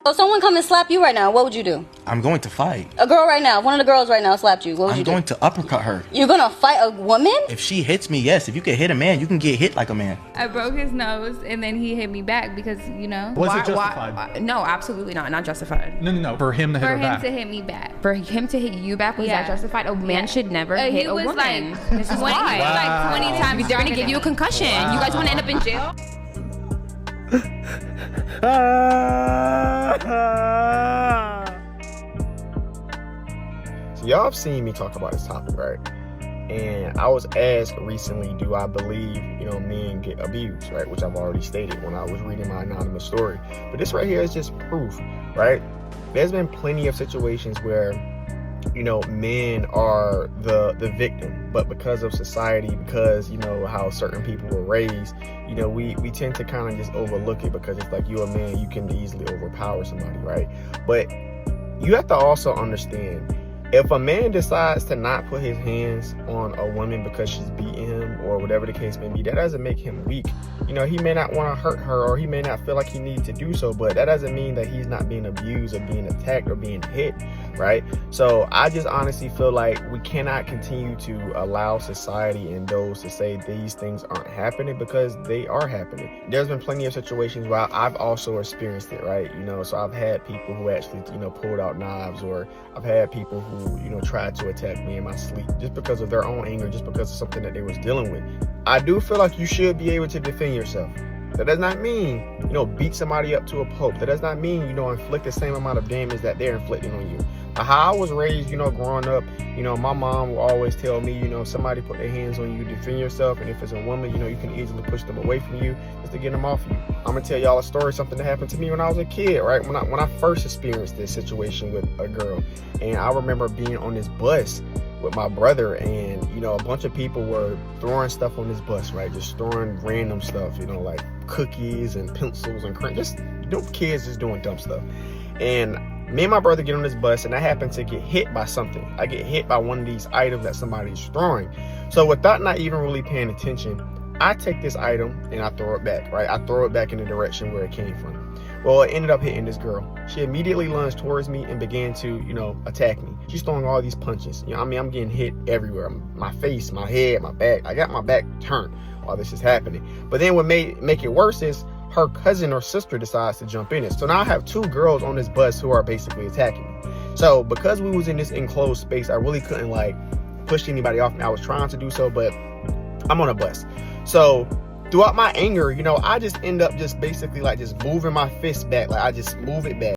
So someone come and slap you right now, what would you do? I'm going to fight. A girl right now, one of the girls right now slapped you, what would you do? I'm going to uppercut her. You're gonna fight a woman? If she hits me, yes. If you can hit a man, you can get hit like a man. I broke his nose and then he hit me back because, you know. Was it justified? No, absolutely not justified. No. For him to hit For her him back. to hit me back. For him to hit you back, was that justified? A man should never hit He a was woman. like, This is why. like 20 times. They're gonna give you a concussion. You guys want to end up in jail? So y'all have seen me talk about this topic, right? And I was asked recently, do I believe, men get abused, right? Which I've already stated when I was reading my anonymous story. But this right here is just proof, right? There's been plenty of situations where, men are the victim, but because of society, because, how certain people were raised, we tend to kind of just overlook it because it's like, you're a man, you can easily overpower somebody, right? But you have to also understand, if a man decides to not put his hands on a woman because she's beating him or whatever the case may be, that doesn't make him weak. He may not want to hurt her, or he may not feel like he needs to do so, but that doesn't mean that he's not being abused or being attacked or being hit, right? So I just honestly feel like we cannot continue to allow society and those to say these things aren't happening, because they are happening. There's been plenty of situations where I've also experienced it, right? So I've had people who actually, pulled out knives, or I've had people who, tried to attack me in my sleep just because of their own anger, just because of something that they was dealing with. I do feel like you should be able to defend yourself. That does not mean, beat somebody up to a pulp. That does not mean, inflict the same amount of damage that they're inflicting on you. How I was raised, growing up, my mom will always tell me, if somebody put their hands on you, defend yourself. And if it's a woman, you can easily push them away from you just to get them off you. I'm gonna tell y'all a story, something that happened to me when I was a kid, right? When I first experienced this situation with a girl. And I remember being on this bus with my brother, and a bunch of people were throwing stuff on this bus, right? Just throwing random stuff, like cookies and pencils and just kids just doing dumb stuff. And me and my brother get on this bus, and I happen to get hit by something. I get hit by one of these items that somebody's throwing. So without not even really paying attention, I take this item and I throw it back, right? I throw it back in the direction where it came from. Well, it ended up hitting this girl. She immediately lunged towards me and began to, attack me. She's throwing all these punches. I'm getting hit everywhere. My face, my head, my back. I got my back turned while this is happening. But then what make it worse is her cousin or sister decides to jump in it. So now I have two girls on this bus who are basically attacking me. So because we was in this enclosed space, I really couldn't push anybody off me. I was trying to do so, but I'm on a bus. So throughout my anger, I just end up just basically just moving my fist back. I just move it back.